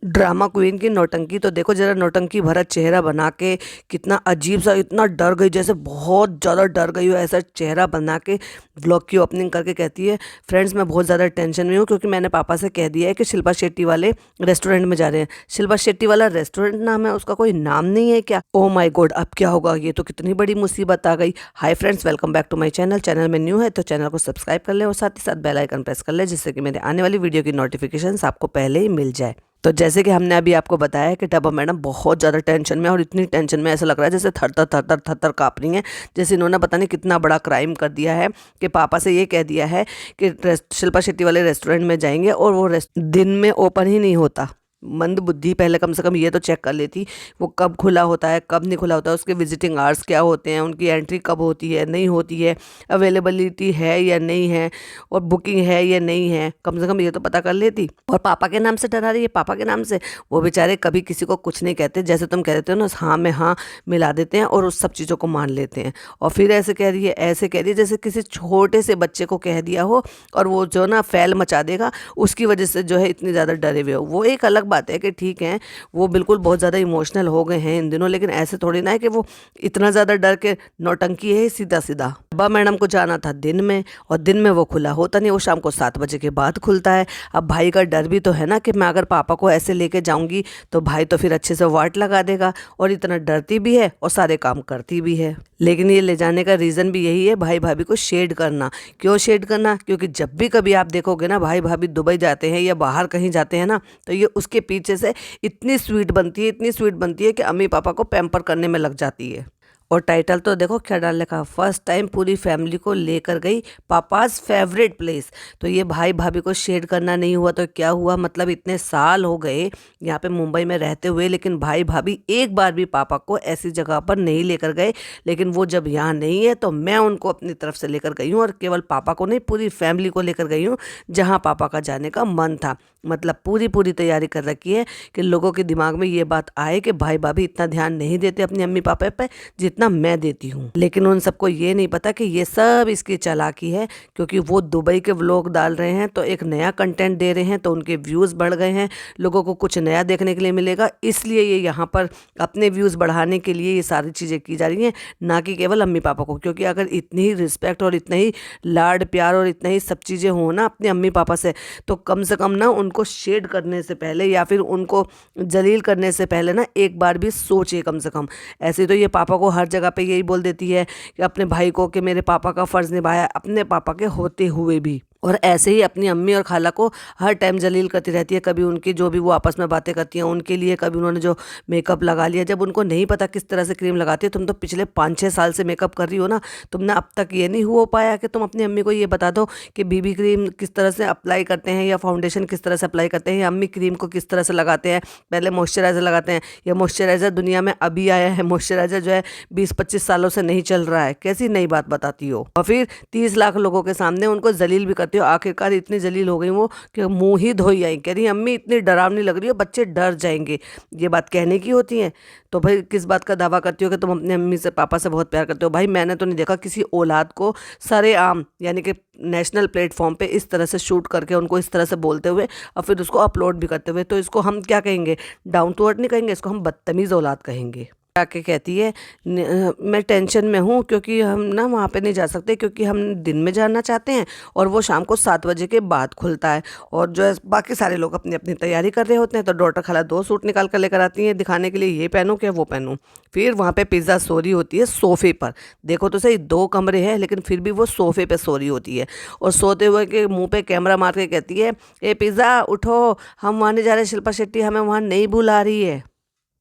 Drama queen की नौटंकी तो देखो जरा, नौटंकी भरा चेहरा बना के कितना अजीब सा, इतना डर गई जैसे बहुत ज़्यादा डर गई हो, ऐसा चेहरा बना के व्लॉग की ओपनिंग करके कहती है, फ्रेंड्स मैं बहुत ज़्यादा टेंशन में हूँ क्योंकि मैंने पापा से कह दिया है कि शिल्पा शेट्टी वाले रेस्टोरेंट में जा रहे हैं। शिल्पा शेट्टी वाला रेस्टोरेंट नाम है, उसका कोई नाम नहीं है क्या? ओ माय गॉड, अब क्या होगा? ये तो कितनी बड़ी मुसीबत आ गई। Hi friends, welcome back to my channel. Channel में न्यू है तो चैनल को सब्सक्राइब कर ले और साथ ही साथ बेल आइकन प्रेस कर ले, जिससे कि मेरे आने वाली वीडियो की नोटिफिकेशन आपको पहले ही मिल जाए। तो जैसे कि हमने अभी आपको बताया कि डब्बा मैडम बहुत ज़्यादा टेंशन में, और इतनी टेंशन में ऐसा लग रहा है जैसे थर थर थर थर काँप रही हैं, जैसे इन्होंने पता नहीं कितना बड़ा क्राइम कर दिया है कि पापा से ये कह दिया है कि शिल्पा शेट्टी वाले रेस्टोरेंट में जाएंगे और वो दिन में ओपन ही नहीं होता। मंद बुद्धि, पहले कम से कम ये तो चेक कर लेती वो कब खुला होता है कब नहीं खुला होता है, उसके विजिटिंग आवर्स क्या होते हैं, उनकी एंट्री कब होती है नहीं होती है, अवेलेबिलिटी है या नहीं है, और बुकिंग है या नहीं है, कम से कम ये तो पता कर लेती। और पापा के नाम से डरा रही है, पापा के नाम से। वो बेचारे कभी किसी को कुछ नहीं कहते, जैसे तुम कह देते हो ना, हाँ में हाँ मिला देते हैं और उस सब चीज़ों को मान लेते हैं। और फिर ऐसे कह रही है, ऐसे कह रही है जैसे किसी छोटे से बच्चे को कह दिया हो और वो जो ना फैल मचा देगा, उसकी वजह से जो है इतनी ज़्यादा डरे हुए हो। वो एक अलग बात है कि ठीक है, वो बिल्कुल बहुत ज़्यादा इमोशनल हो गए हैं इन दिनों, लेकिन ऐसे थोड़ी ना है कि वो इतना ज़्यादा डर के नौटंकी है सीधा सीधा। डब्बा मैडम को जाना था दिन में, और दिन में वो खुला होता नहीं, वो शाम को 7 बजे के बाद खुलता है। अब भाई का डर भी तो है ना कि मैं अगर पापा को ऐसे लेके जाऊंगी तो भाई तो फिर अच्छे से वाट लगा देगा, और इतना डरती भी है और सारे काम करती भी है। लेकिन ये ले जाने का रीज़न भी यही है, भाई भाभी को शेड करना। क्यों शेड करना? क्योंकि जब भी कभी आप देखोगे ना भाई भाभी दुबई जाते हैं या बाहर कहीं जाते हैं ना, तो ये उसके पीछे से इतनी स्वीट बनती है, इतनी स्वीट बनती है कि अम्मी पापा को पैम्पर करने में लग जाती है। और टाइटल तो देखो क्या डाल रखा, फर्स्ट टाइम पूरी फैमिली को लेकर गई पापाज फेवरेट प्लेस। तो ये भाई भाभी को शेड करना नहीं हुआ तो क्या हुआ? मतलब इतने साल हो गए यहाँ पे मुंबई में रहते हुए, लेकिन भाई भाभी एक बार भी पापा को ऐसी जगह पर नहीं लेकर गए। लेकिन वो जब यहाँ नहीं है तो मैं उनको अपनी तरफ से लेकर गई हूँ, और केवल पापा को नहीं, पूरी फैमिली को लेकर गई हूँ जहाँ पापा का जाने का मन था। मतलब पूरी पूरी तैयारी कर रखी है कि लोगों के दिमाग में ये बात आए कि भाई भाभी इतना ध्यान नहीं देते अपनी अम्मी पापा पे जितना मैं देती हूँ। लेकिन उन सबको ये नहीं पता कि ये सब इसकी चालाकी है, क्योंकि वो दुबई के व्लॉग डाल रहे हैं तो एक नया कंटेंट दे रहे हैं, तो उनके व्यूज़ बढ़ गए हैं, लोगों को कुछ नया देखने के लिए मिलेगा, इसलिए ये यहाँ पर अपने व्यूज़ बढ़ाने के लिए ये सारी चीज़ें की जा रही हैं, ना कि केवल अम्मी पापा को। क्योंकि अगर इतनी ही रिस्पेक्ट और इतना ही लाड प्यार और इतना ही सब चीज़ें हो ना अपने अम्मी पापा से, तो कम से कम ना उनको शेड करने से पहले या फिर उनको जलील करने से पहले ना एक बार भी सोचिए कम से कम। ऐसे तो ये पापा को हर जगह पे यही बोल देती है कि अपने भाई को कि मेरे पापा का फ़र्ज़ निभाया अपने पापा के होते हुए भी, और ऐसे ही अपनी अम्मी और खाला को हर टाइम जलील करती रहती है। कभी उनकी जो भी वो आपस में बातें करती हैं उनके लिए, कभी उन्होंने जो मेकअप लगा लिया, जब उनको नहीं पता किस तरह से क्रीम लगाती है। तुम तो पिछले 5-6 साल से मेकअप कर रही हो ना, तुमने अब तक ये नहीं हो पाया कि तुम अपनी अम्मी को ये बता दो कि बीबी क्रीम किस तरह से अप्लाई करते हैं या फाउंडेशन किस तरह से अप्लाई करते हैं, या अम्मी क्रीम को किस तरह से लगाते हैं। पहले मॉइस्चराइज़र लगाते हैं, या मॉइस्चराइज़र दुनिया में अभी आया है, मॉइस्चराइज़र जो है 20-25 सालों से नहीं चल रहा है। कैसी नई बात बताती हो? और फिर 30 लाख लोगों के सामने उनको जलील भी करती हो। आखिरकार इतनी जलील हो गई वो कि मुंह ही धोई आई, कह रही अम्मी इतनी डरावनी लग रही हो, बच्चे डर जाएंगे। ये बात कहने की होती है? तो भाई किस बात का दावा करती हो कि तुम अपनी अम्मी से पापा से बहुत प्यार करते हो? भाई मैंने तो नहीं देखा किसी औलाद को सरेआम यानी कि नेशनल प्लेटफॉर्म पे इस तरह से शूट करके उनको इस तरह से बोलते हुए और फिर उसको अपलोड भी करते हुए। तो इसको हम क्या कहेंगे? डाउन टू अर्थ नहीं कहेंगे, इसको हम बदतमीज़ औलाद कहेंगे। आके कहती है मैं टेंशन में हूँ क्योंकि हम ना वहाँ पे नहीं जा सकते, क्योंकि हम दिन में जाना चाहते हैं और वो शाम को 7 बजे के बाद खुलता है। और जो है बाकी सारे लोग अपनी अपनी तैयारी कर रहे होते हैं, तो डॉटर खाला 2 सूट निकाल कर लेकर आती हैं दिखाने के लिए, ये पहनूं क्या वो पहनूं। फिर वहाँ पे पिज़्ज़ा सो रही होती है सोफ़े पर। देखो तो सही 2 कमरे हैं, लेकिन फिर भी वो सोफ़े पे सो रही होती है, और सोते हुए के मुँह पे कैमरा मार के कहती है ए पिज़्ज़ा उठो, हम वहाँ नहीं जा रहे, शिल्पा शेट्टी हमें वहाँ नहीं बुला रही है।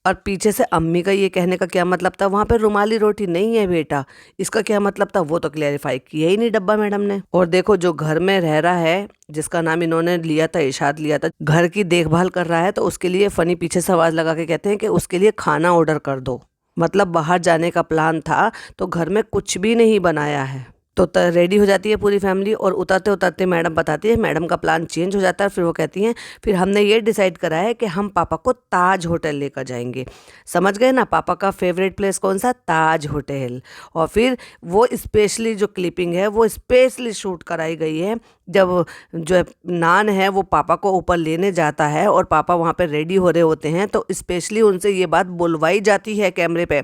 और पीछे से अम्मी का ये कहने का क्या मतलब था? वहाँ पे रुमाली रोटी नहीं है बेटा, इसका क्या मतलब था? वो तो क्लैरिफाई किया ही नहीं डब्बा मैडम ने। और देखो जो घर में रह रहा है, जिसका नाम इन्होंने लिया था, इरशाद लिया था, घर की देखभाल कर रहा है, तो उसके लिए फनी पीछे से आवाज़ लगा के कहते हैं कि उसके लिए खाना ऑर्डर कर दो। मतलब बाहर जाने का प्लान था तो घर में कुछ भी नहीं बनाया है। तो रेडी हो जाती है पूरी फैमिली, और उतरते उतरते मैडम बताती है, मैडम का प्लान चेंज हो जाता है। फिर वो कहती हैं फिर हमने ये डिसाइड करा है कि हम पापा को ताज होटल लेकर जाएंगे। समझ गए ना, पापा का फेवरेट प्लेस कौन सा? ताज होटल। और फिर वो स्पेशली जो क्लिपिंग है वो स्पेशली शूट कराई गई है जब जो है नान है वो पापा को ऊपर लेने जाता है और पापा वहाँ पे रेडी हो रहे होते हैं, तो स्पेशली उनसे ये बात बुलवाई जाती है कैमरे पे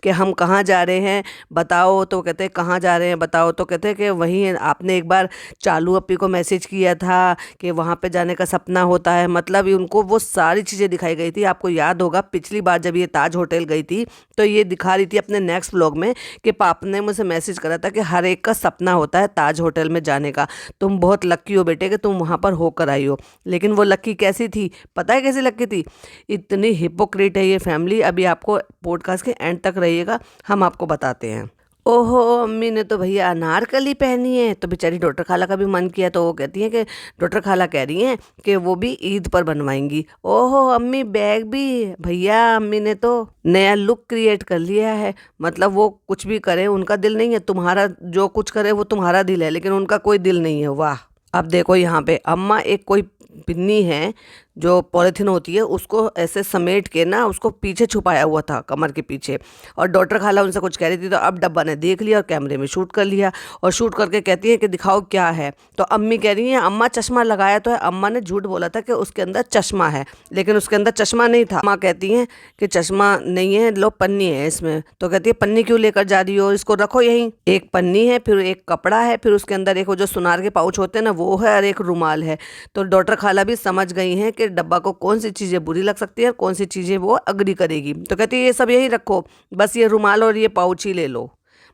कि हम कहाँ जा रहे हैं बताओ। तो कहते हैं कहाँ जा रहे हैं बताओ। तो कहते हैं कि वहीं आपने एक बार चालू अपी को मैसेज किया था कि वहाँ पे जाने का सपना होता है। मतलब उनको वो सारी चीज़ें दिखाई गई थी। आपको याद होगा पिछली बार जब ये ताज होटल गई थी तो ये दिखा रही थी अपने नेक्स्ट व्लॉग में कि पापा ने मुझे मैसेज करा था कि हर एक का सपना होता है ताज होटल में जाने का। तुम बहुत लक्की हो बेटे कि तुम वहाँ पर होकर आई हो। लेकिन वो लक्की कैसी थी पता है? कैसी लक्की थी? इतनी हिपोक्रेट है ये फैमिली। अभी आपको पॉडकास्ट के एंड तक रहिएगा, हम आपको बताते हैं। ओहो, अम्मी ने तो भैया अनारकली पहनी है। तो बेचारी डॉक्टर खाला का भी मन किया, तो वो कहती हैं कि डॉक्टर खाला कह रही हैं कि वो भी ईद पर बनवाएंगी। ओहो अम्मी, बैग भी भैया, अम्मी ने तो नया लुक क्रिएट कर लिया है। मतलब वो कुछ भी करे उनका दिल नहीं है, तुम्हारा जो कुछ करे वो तुम्हारा दिल है, लेकिन उनका कोई दिल नहीं है। वाह। अब देखो यहाँ पे अम्मा एक कोई पिन्नी है जो पॉलीथीन होती है उसको ऐसे समेट के ना उसको पीछे छुपाया हुआ था कमर के पीछे। और डॉक्टर खाला उनसे कुछ कह रही थी, तो अब डब्बा ने देख लिया और कैमरे में शूट कर लिया और शूट करके कहती है कि दिखाओ क्या है। तो अम्मी कह रही हैं अम्मा चश्मा लगाया तो है। अम्मा ने झूठ बोला था कि उसके अंदर चश्मा है, लेकिन उसके अंदर चश्मा नहीं था। अम्मा कहती हैं कि चश्मा नहीं है, लो पन्नी है इसमें। तो कहती है पन्नी क्यों लेकर जा रही हो, इसको रखो यहीं। एक पन्नी है, फिर एक कपड़ा है, फिर उसके अंदर एक वो जो सुनार के पाउच होते हैं ना वो है, और एक रुमाल है। तो डॉक्टर खाला भी समझ गई हैं कि डब्बा को कौन सी चीज़ें बुरी लग सकती है और कौन सी चीज़ें वो अग्री करेगी। तो कहती है ये सब यही रखो, बस ये रुमाल और ये पाउच ही ले लो।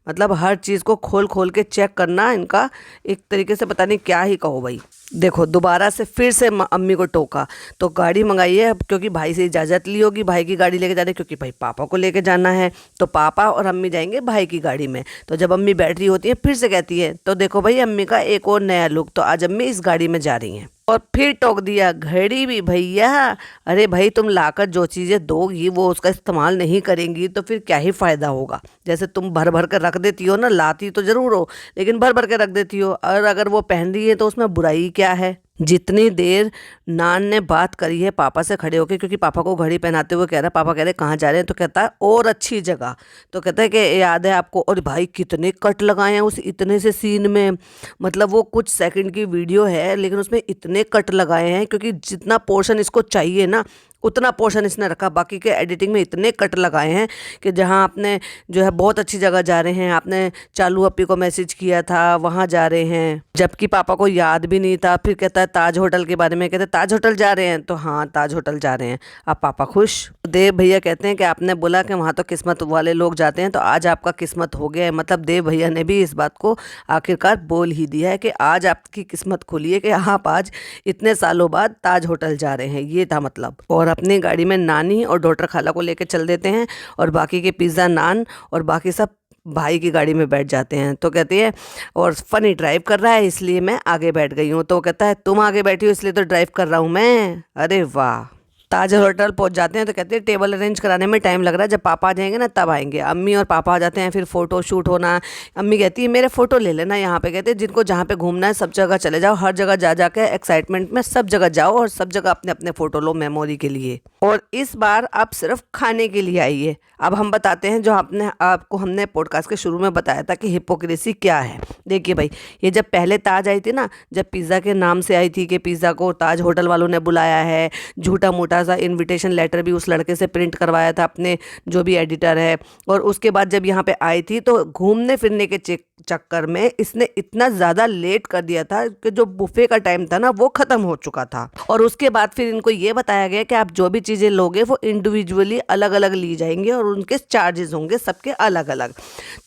मतलब हर चीज़ को खोल खोल के चेक करना इनका एक तरीके से पता नहीं क्या ही कहो भाई। देखो दोबारा से फिर से अम्मी को टोका। तो गाड़ी मंगाई है अब, क्योंकि भाई से इजाज़त ली होगी भाई की गाड़ी लेके जाने, क्योंकि भाई पापा को लेके जाना है। तो पापा और अम्मी जाएंगे भाई की गाड़ी में। तो जब अम्मी बैठ रही होती है फिर से कहती है, तो देखो भाई अम्मी का एक और नया लुक, तो आज अम्मी इस गाड़ी में जा रही हैं। और फिर टोक दिया घड़ी भी भैया। अरे भाई तुम लाकर जो चीज़ें दोगी वो उसका इस्तेमाल नहीं करेंगी तो फिर क्या ही फ़ायदा होगा। जैसे तुम भर भर कर रख देती हो ना, लाती तो ज़रूर हो लेकिन भर भर के रख देती हो, और अगर वो पहन रही है तो उसमें बुराई क्या है। जितनी देर नान ने बात करी है पापा से खड़े होके, क्योंकि पापा को घड़ी पहनाते हुए कह रहा है, पापा कह रहे कहाँ जा रहे हैं, तो कहता है और अच्छी जगह। तो कहता है कि याद है आपको, और भाई कितने कट लगाए हैं उस इतने से सीन में। मतलब वो कुछ सेकंड की वीडियो है लेकिन उसमें इतने कट लगाए हैं, क्योंकि जितना पोर्शन इसको चाहिए ना उतना पोर्शन इसने रखा। बाकी के एडिटिंग में इतने कट लगाए हैं कि जहां आपने जो है बहुत अच्छी जगह जा रहे हैं, आपने चालू अपी को मैसेज किया था वहां जा रहे हैं, जबकि पापा को याद भी नहीं था। फिर कहता है ताज होटल के बारे में, कहते ताज होटल जा रहे हैं, तो हाँ ताज होटल जा रहे हैं। अब पापा खुश। देव भैया कहते हैं कि आपने बोला कि वहाँ तो किस्मत वाले लोग जाते हैं, तो आज आपका किस्मत हो गया है। मतलब देव भैया ने भी इस बात को आखिरकार बोल ही दिया है कि आज आपकी किस्मत खुली है कि आप आज इतने सालों बाद ताज होटल जा रहे हैं, ये था मतलब। और अपनी गाड़ी में नानी और डॉक्टर खाला को लेकर चल देते हैं और बाकी के पिज़्ज़ा नान और बाकी सब भाई की गाड़ी में बैठ जाते हैं। तो कहती है और फनी ड्राइव कर रहा है इसलिए मैं आगे बैठ गई हूँ। तो कहता है तुम आगे बैठी हो इसलिए तो ड्राइव कर रहा हूँ मैं। अरे वाह। ताज होटल पहुंच जाते हैं तो कहते हैं टेबल अरेंज कराने में टाइम लग रहा है, जब पापा आ जाएंगे ना तब आएंगे। अम्मी और पापा आ जाते हैं, फिर फ़ोटो शूट होना। अम्मी कहती है मेरे फ़ोटो ले लेना यहाँ पे। कहते हैं जिनको जहाँ पे घूमना है सब जगह चले जाओ, हर जगह जा जाके एक्साइटमेंट में सब जगह जाओ और सब जगह अपने अपने फ़ोटो लो मेमोरी के लिए। और इस बार आप सिर्फ खाने के लिए आइए। अब हम बताते हैं जो आपको हमने पॉडकास्ट के शुरू में बताया था कि हिपोक्रेसी क्या है। देखिए भाई, ये जब पहले ताज आई थी ना, जब पिज़्ज़ा के नाम से आई थी कि पिज़्ज़ा को ताज होटल वालों ने बुलाया है, झूठा मोटा सा इनविटेशन लेटर भी उस लड़के से प्रिंट करवाया था अपने जो भी एडिटर है। और उसके बाद जब यहाँ पे आई थी तो घूमने फिरने के चक्कर में इसने इतना ज़्यादा लेट कर दिया था कि जो बुफे का टाइम था ना वो ख़त्म हो चुका था। और उसके बाद फिर इनको ये बताया गया कि आप जो भी चीज़ें लोगे वो इंडिविजुअली अलग अलग ली जाएंगी और उनके चार्जेस होंगे सबके अलग अलग।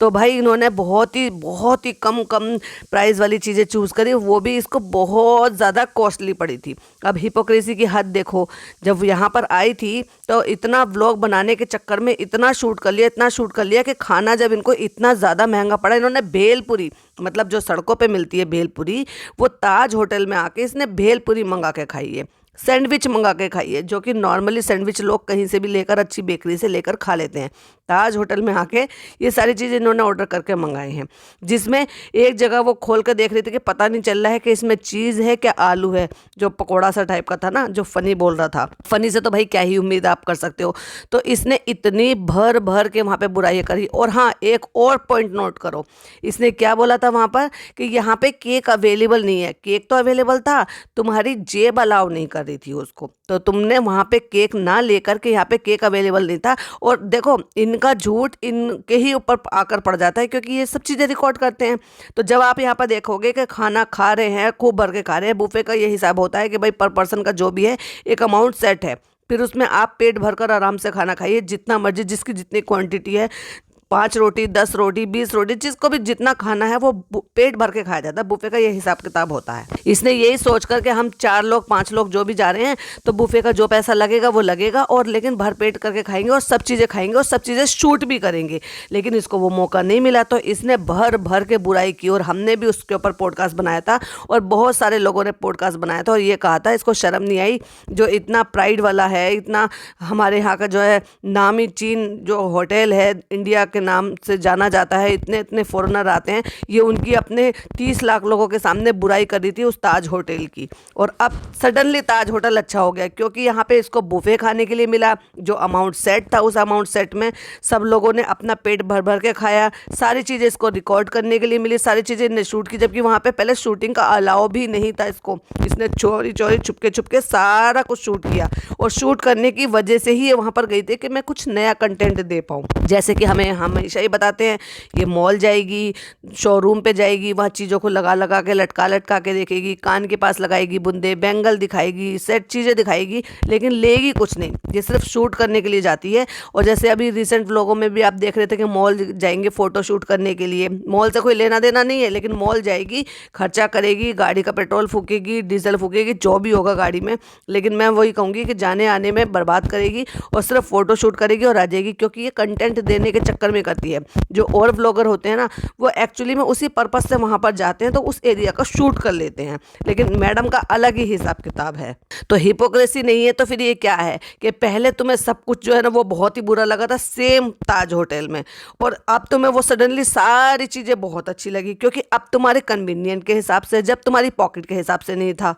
तो भाई इन्होंने बहुत ही कम प्राइस वाली चीज़ें चूज़ करी, वो भी इसको बहुत ज़्यादा कॉस्टली पड़ी थी। अब हिपोक्रेसी की हद देखो, जब यहाँ पर आई थी तो इतना व्लॉग बनाने के चक्कर में इतना शूट कर लिया कि खाना जब इनको इतना ज़्यादा महंगा पड़ा, इन्होंने भेलपुरी, मतलब जो सड़कों पे मिलती है भेलपुरी, वो ताज होटल में आके इसने भेलपुरी मंगा के खाई है। सैंडविच मंगा के खाइए, जो कि नॉर्मली सैंडविच लोग कहीं से भी लेकर, अच्छी बेकरी से लेकर खा लेते हैं। ताज होटल में आके ये सारी चीज़ें इन्होंने ऑर्डर करके मंगाई हैं, जिसमें एक जगह वो खोल कर देख रही थी कि पता नहीं चल रहा है कि इसमें चीज़ है क्या आलू है, जो पकोड़ा सा टाइप का था ना, जो फनी बोल रहा था। फनी से तो भाई क्या ही उम्मीद आप कर सकते हो। तो इसने इतनी भर भर के वहाँ पे बुराई करी। और हाँ, एक और पॉइंट नोट करो, इसने क्या बोला था वहाँ पर कि यहाँ पे केक अवेलेबल नहीं है। केक तो अवेलेबल था, तुम्हारी जेब अलाउ नहीं कर रही थी उसको, तो तुमने वहाँ पे केक ना लेकर के यहाँ पे केक अवेलेबल नहीं था। और देखो, इनका झूठ इनके ही ऊपर आकर पड़ जाता है, क्योंकि ये सब चीज़ें रिकॉर्ड करते हैं। तो जब आप यहाँ पर देखोगे कि खाना खा रहे हैं, खूब भर के खा रहे हैं, बुफे का ये हिसाब होता है कि भाई पर पर्सन का जो भी है एक अमाउंट सेट है, फिर उसमें आप पेट भरकर आराम से खाना खाइए, जितना मर्जी, जिसकी जितनी क्वांटिटी है, 5 रोटी, 10 रोटी, 20 रोटी, जिसको भी जितना खाना है वो पेट भर के खाया जाता है। बुफे का ये हिसाब किताब होता है। इसने यही सोच कर के हम 4 लोग 5 लोग जो भी जा रहे हैं, तो बुफे का जो पैसा लगेगा वो लगेगा, और लेकिन भर पेट करके खाएंगे और सब चीज़ें खाएंगे और सब चीज़ें शूट भी करेंगे। लेकिन इसको वो मौका नहीं मिला, तो इसने भर भर के बुराई की। और हमने भी उसके ऊपर पॉडकास्ट बनाया था, और बहुत सारे लोगों ने पॉडकास्ट बनाया था, और ये कहा था इसको शर्म नहीं आई, जो इतना प्राइड वाला है, इतना हमारे यहाँ का जो है नामी चीन जो होटल है, इंडिया के नाम से जाना जाता है, इतने इतने फॉरेनर आते हैं, ये उनकी अपने 30 लाख लोगों के सामने बुराई कर रही थी उस ताज होटल की। और अब सडनली ताज होटल अच्छा हो गया, क्योंकि यहाँ पे इसको बुफे खाने के लिए मिला, जो अमाउंट सेट था, उस अमाउंट सेट में सब लोगों ने अपना पेट भर भर के खाया। सारी चीज़ें इसको रिकॉर्ड करने के लिए मिली, सारी चीज़ें इन्हें शूट की, जबकि वहाँ पे पहले शूटिंग का अलाउ भी नहीं था इसको। इसने चोरी चोरी छुपके छुपके सारा कुछ शूट किया, और शूट करने की वजह से ही ये वहाँ पर गई थी कि मैं कुछ नया कंटेंट दे पाऊँ। जैसे कि हमें हमेशा ही बताते हैं, ये मॉल जाएगी, शोरूम पे जाएगी, वहाँ चीज़ों को लगा लगा के लटका लटका के देखेगी, कान के पास लगाएगी बुंदे, बैंगल दिखाएगी, सेट चीज़ें दिखाएगी, लेकिन लेगी कुछ नहीं। ये सिर्फ शूट करने के लिए जाती है। और जैसे अभी रिसेंट व्लॉगों में भी आप देख रहे थे कि मॉल जाएंगे फ़ोटो शूट करने के लिए। मॉल से कोई लेना देना नहीं है, लेकिन मॉल जाएगी, खर्चा करेगी, गाड़ी का पेट्रोल फूकेगी, डीजल फूकेगी, जो भी होगा गाड़ी में, लेकिन मैं वही कहूँगी कि जाने आने में बर्बाद करेगी और सिर्फ फ़ोटो शूट करेगी और आ जाएगी, क्योंकि ये कंटेंट देने के चक्कर में करती है। जो और व्लॉगर होते हैं ना, वो एक्चुअली में उसी पर्पस से वहाँ पर जाते हैं, तो उस एरिया का शूट कर लेते हैं, लेकिन मैडम का अलग ही हिसाब किताब है। तो हिपोक्रेसी नहीं है तो फिर ये क्या है कि पहले तुम्हें सब कुछ जो है ना वो बहुत ही बुरा लगा था, सेम ताज होटल में, और अब तुम्हें वो सडनली सारी चीज़ें बहुत अच्छी लगी, क्योंकि अब तुम्हारे कन्वीनियंट के हिसाब से, जब तुम्हारी पॉकेट के हिसाब से नहीं था।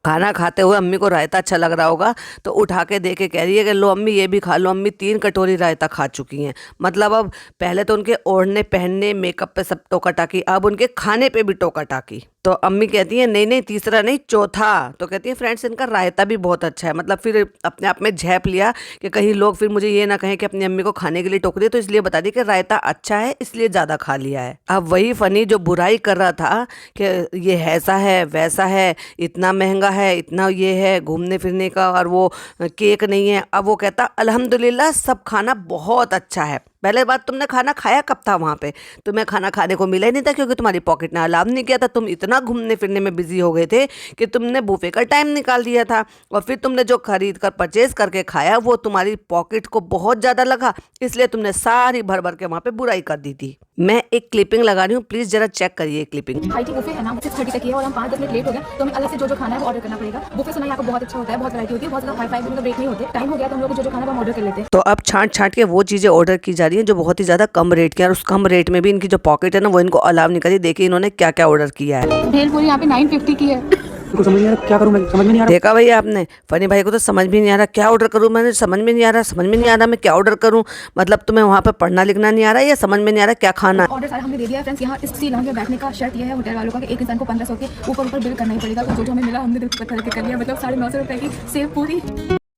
खाना खाते हुए अम्मी को रायता अच्छा लग रहा होगा, तो उठा के दे के कह रही है कि लो अम्मी ये भी खा लो। अम्मी 3 कटोरी रायता खा चुकी हैं। मतलब अब पहले तो उनके ओढ़ने पहनने मेकअप पे सब टोका टाकी, अब उनके खाने पे भी टोका टाकी। तो अम्मी कहती हैं नहीं नहीं, तीसरा नहीं, चौथा। तो कहती है फ्रेंड्स इनका रायता भी बहुत अच्छा है। मतलब फिर अपने आप में झेप लिया कि कहीं लोग फिर मुझे ये ना कहें कि अपनी अम्मी को खाने के लिए टोक रही है, तो इसलिए बता दी कि रायता अच्छा है, इसलिए ज़्यादा खा लिया है। अब वही फनी जो बुराई कर रहा था कि ये ऐसा है वैसा है, इतना महंगा है, इतना ये है घूमने फिरने का, और वो केक नहीं है, अब वो कहता अल्हम्दुलिल्लाह सब खाना बहुत अच्छा है। पहले बात, तुमने खाना खाया कब था वहाँ पे? तुम्हें खाना खाने को मिला ही नहीं था, क्योंकि तुम्हारी पॉकेट ने अलाउ नहीं किया था। तुम इतना घूमने फिरने में बिजी हो गए थे कि तुमने बुफे का टाइम निकाल दिया था, और फिर तुमने जो खरीद कर परचेज करके खाया वो तुम्हारी पॉकेट को बहुत ज़्यादा लगा, इसलिए तुमने सारी भर भर के वहाँ पे बुराई कर दी थी। मैं एक क्लिपिंग लगा रही हूँ, प्लीज़ जरा चेक करिए क्लिपिंग। हाई टी बुफे है ना, 6:30 तक ही है, और हम 5-10 मिनट लेट हो गए, तो हमें अलग से जो खाना है वो ऑर्डर करना पड़ेगा। बुफे सुना यहाँ का बहुत अच्छा होता है, बहुत वैरायटी होती है, बहुत ज़्यादा हाई-फाई मतलब ब्रेक नहीं होते। टाइम हो गया तो हम लोग को जो खाना है वो ऑर्डर कर लेते हैं। तो अब छांट छांट के वो चीज़ें ऑर्डर की जा रही हैं जो बहुत ही ज़्यादा कम रेट की है, और उस कम रेट में भी इनकी जो पॉकेट है ना वो इनको अलाउ नहीं करी। देखिए इन्होंने क्या क्या ऑर्डर किया है। भेलपुरी यहाँ पे 950 की है। कुछ समझ नहीं आ रहा क्या करूं, मैं समझ में नहीं आ रहा। देखा भैया आपने, फनी भाई को तो समझ भी नहीं आ रहा क्या ऑर्डर करूं, मैंने समझ में नहीं आ रहा, समझ में नहीं आ रहा मैं क्या ऑर्डर करूं। मतलब तुम्हें वहाँ पे पढ़ना लिखना नहीं आ रहा है, या समझ में नहीं आ रहा क्या खाना है। ऑर्डर सारा हमने दे दिया है फ्रेंड्स। यहाँ इस लॉन्च में बैठने का शर्त ये है होटल वालों का कि एक इंसान को 1500 के ऊपर बिल करना ही पड़ेगा। तो जो हमें मिला हमने दिल पे पत्थर रख के कर लिया, मतलब 950 रुपए की सेव पूरी।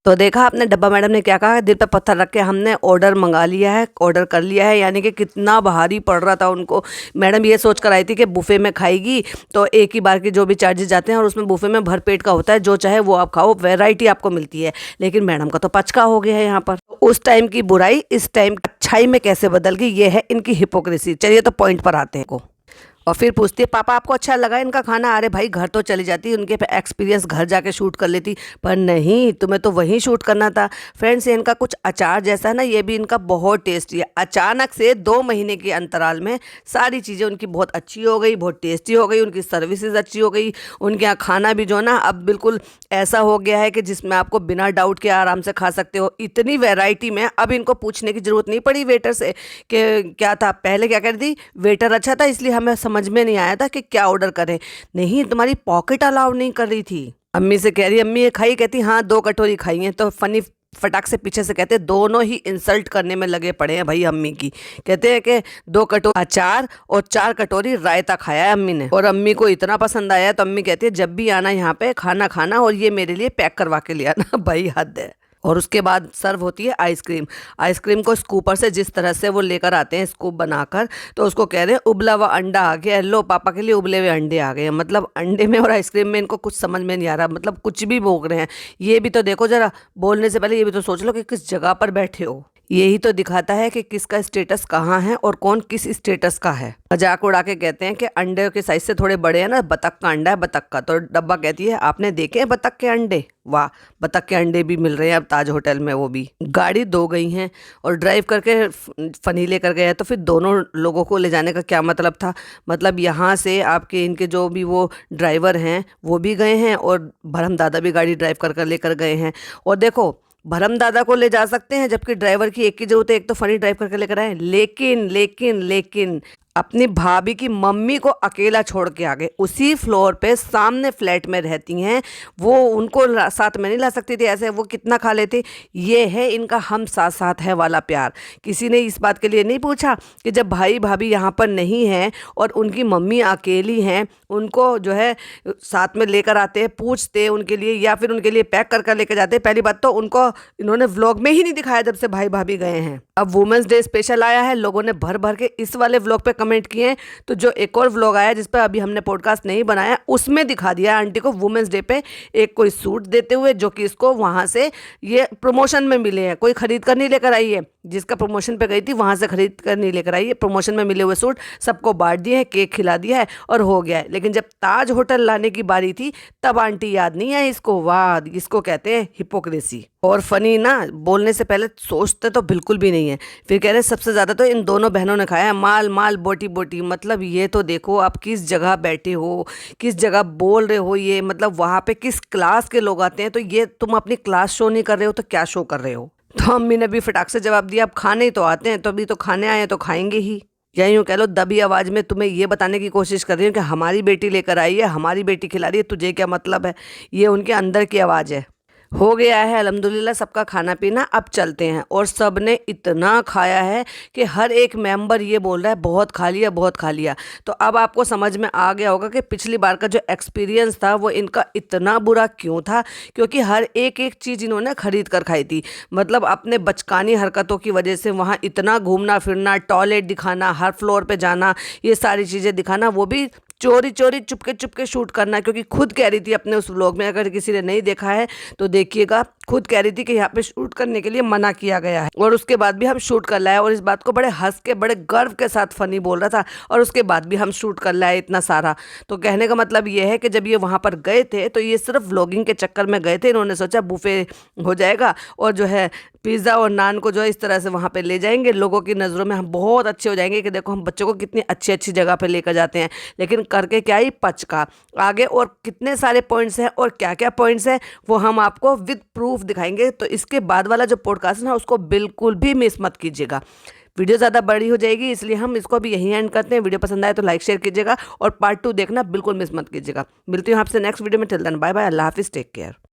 तो देखा आपने डब्बा मैडम ने क्या कहा, दिल पे पत्थर रख के हमने ऑर्डर मंगा लिया है, ऑर्डर कर लिया है, यानी कि कितना भारी पड़ रहा था उनको। मैडम ये सोच कर आई थी कि बुफे में खाएगी तो एक ही बार के जो भी चार्जेस जाते हैं, और उसमें बुफे में भर पेट का होता है, जो चाहे वो आप खाओ, वैरायटी आपको मिलती है। लेकिन मैडम का तो पचका हो गया है यहाँ पर। उस टाइम की बुराई इस टाइम अच्छाई में कैसे बदल गई, ये है इनकी हिपोक्रेसी। चलिए तो पॉइंट पर आते हैं को। और फिर पूछती है पापा आपको अच्छा लगा इनका खाना। अरे भाई घर तो चली जाती, उनके एक्सपीरियंस घर जाके शूट कर लेती, पर नहीं, तुम्हें तो वहीं शूट करना था। फ्रेंड्स इनका कुछ अचार जैसा है ना, ये भी इनका बहुत टेस्टी है। अचानक से 2 महीने के अंतराल में सारी चीज़ें उनकी बहुत अच्छी हो गई, बहुत टेस्टी हो गई, उनकी सर्विसेज अच्छी हो गई। उनके यहाँ खाना भी जो है ना अब बिल्कुल ऐसा हो गया है कि जिसमें आपको बिना डाउट के आराम से खा सकते हो। इतनी वैरायटी में अब इनको पूछने की ज़रूरत नहीं पड़ी वेटर से कि क्या था। पहले क्या कर दी, वेटर अच्छा था इसलिए हमें समझ में नहीं आया था कि क्या ऑर्डर करें। नहीं, तुम्हारी पॉकेट अलाउ नहीं कर रही थी। अम्मी से कह रही, अम्मी ये खाई? कहती हाँ 2 कटोरी खाई हैं। तो फनी फटाक से पीछे से कहते दोनों ही इंसल्ट करने में लगे पड़े हैं भाई अम्मी की। कहते हैं कि 2 कटोरी अचार और 4 कटोरी रायता खाया है अम्मी ने, और अम्मी को इतना पसंद आया। तो अम्मी कहती है जब भी आना यहाँ पे खाना खाना और ये मेरे लिए पैक करवा के ले आना। भाई हद है। और उसके बाद सर्व होती है आइसक्रीम। आइसक्रीम को स्कूपर से जिस तरह से वो लेकर आते हैं स्कूप बनाकर, तो उसको कह रहे हैं उबला हुआ अंडा आ गया, लो पापा के लिए उबले हुए अंडे आ गए। मतलब अंडे में और आइसक्रीम में इनको कुछ समझ में नहीं आ रहा, मतलब कुछ भी बोल रहे हैं। ये भी तो देखो जरा, बोलने से पहले ये भी तो सोच लो कि किस जगह पर बैठे हो। यही तो दिखाता है कि किसका स्टेटस कहाँ है और कौन किस स्टेटस का है। मजाक उड़ा के कहते हैं कि अंडे के साइज से थोड़े बड़े हैं ना, बतख का अंडा है बतख का। तो डब्बा कहती है आपने देखे हैं बतख के अंडे? वाह, बतख के अंडे भी मिल रहे हैं अब ताज होटल में, वो भी। गाड़ी 2 गई हैं और ड्राइव करके फनी लेकर गए हैं। तो फिर दोनों लोगों को ले जाने का क्या मतलब था? मतलब यहाँ से आपके इनके जो भी वो ड्राइवर हैं वो भी गए हैं और भरम दादा भी गाड़ी ड्राइव कर लेकर गए हैं। और देखो भरम दादा को ले जा सकते हैं जबकि ड्राइवर की एक की जरूरत है, एक तो फनी ड्राइव करके लेकर आए। लेकिन अपनी भाभी की मम्मी को अकेला छोड़ के आ गए। उसी फ्लोर पे सामने फ्लैट में रहती हैं वो, उनको साथ में नहीं ला सकती थी। ऐसे वो कितना खा लेते। ये है इनका हम साथ साथ है वाला प्यार। किसी ने इस बात के लिए नहीं पूछा कि जब भाई भाभी यहाँ पर नहीं हैं और उनकी मम्मी अकेली हैं, उनको जो है साथ में लेकर आते, पूछते उनके लिए या फिर उनके लिए पैक कर लेकर जाते। पहली बात तो उनको इन्होंने व्लॉग में ही नहीं दिखाया जब से भाई भाभी गए हैं। अब वुमेंस डे स्पेशल आया है, लोगों ने भर भर के इस वाले व्लॉग पे कमेंट किए हैं। तो जो एक और व्लॉग आया जिस पर अभी हमने पॉडकास्ट नहीं बनाया, उसमें दिखा दिया आंटी को वुमेंस डे पे एक कोई सूट देते हुए, जो कि इसको वहां से ये प्रमोशन में मिले हैं। कोई खरीद कर नहीं लेकर आई है, जिसका प्रमोशन पे गई थी वहां से खरीद कर नहीं लेकर आई है। प्रमोशन में मिले हुए सूट सबको बांट दिए हैं, केक खिला दिया है और हो गया है। लेकिन जब ताज होटल लाने की बारी थी तब आंटी याद नहीं आई इसको। वाह, इसको कहते हैं हिपोक्रेसी। और फनी ना, बोलने से पहले सोचते तो बिल्कुल भी नहीं है। फिर कह रहे सबसे ज्यादा तो इन दोनों बहनों ने खाया है, माल माल बोटी बोटी। मतलब ये तो देखो आप किस जगह बैठे हो, किस जगह बोल रहे हो। ये मतलब वहां पे किस क्लास के लोग आते हैं। तो ये तुम अपनी क्लास शो नहीं कर रहे हो तो क्या शो कर रहे हो? तो अम्मी ने भी फटाक से जवाब दिया, अब खाने ही तो आते हैं, तो अभी तो खाने आए हैं तो खाएंगे ही। या यूँ कह लो दबी आवाज में तुम्हें ये बताने की कोशिश कर रही हूँ कि हमारी बेटी लेकर आई है, हमारी बेटी खिला रही है, तुझे क्या मतलब है? ये उनके अंदर की आवाज़ है। हो गया है अल्हम्दुलिल्लाह सबका खाना पीना, अब चलते हैं। और सब ने इतना खाया है कि हर एक मेंबर ये बोल रहा है बहुत खा लिया, बहुत खा लिया। तो अब आपको समझ में आ गया होगा कि पिछली बार का जो एक्सपीरियंस था वो इनका इतना बुरा क्यों था, क्योंकि हर एक चीज़ इन्होंने खरीद कर खाई थी। मतलब अपने बचकानी हरकतों की वजह से वहाँ इतना घूमना फिरना, टॉयलेट दिखाना, हर फ्लोर पे जाना, ये सारी चीज़ें दिखाना, वो भी चोरी चोरी चुपके शूट करना। क्योंकि खुद कह रही थी अपने उस व्लॉग में, अगर किसी ने नहीं देखा है तो देखिएगा, खुद कह रही थी कि यहाँ पे शूट करने के लिए मना किया गया है और उसके बाद भी हम शूट कर लाए। और इस बात को बड़े हंस के बड़े गर्व के साथ फनी बोल रहा था, और उसके बाद भी हम शूट कर लाए इतना सारा। तो कहने का मतलब ये है कि जब ये वहाँ पर गए थे तो ये सिर्फ व्लॉगिंग के चक्कर में गए थे। इन्होंने सोचा बुफे हो जाएगा और जो है पिज़्ज़ा और नान को जो है इस तरह से वहाँ पे ले जाएंगे, लोगों की नज़रों में हम बहुत अच्छे हो जाएंगे कि देखो हम बच्चों को कितनी अच्छी अच्छी जगह पे लेकर जाते हैं। लेकिन करके क्या ही पचका। आगे और कितने सारे पॉइंट्स हैं और क्या क्या पॉइंट्स हैं वो हम आपको विद प्रूफ दिखाएंगे। तो इसके बाद वाला जो पॉडकास्ट है ना उसको बिल्कुल भी मिस मत कीजिएगा। वीडियो ज़्यादा बड़ी हो जाएगी, इसलिए हम इसको भी यहीं एंड करते हैं। वीडियो पसंद आए तो लाइक शेयर कीजिएगा और पार्ट 2 देखना बिल्कुल मिस मत कीजिएगा। मिलती हूँ आपसे नेक्स्ट वीडियो में। टिल देन बाय बाय, अल्लाह हाफिज़, टेक केयर।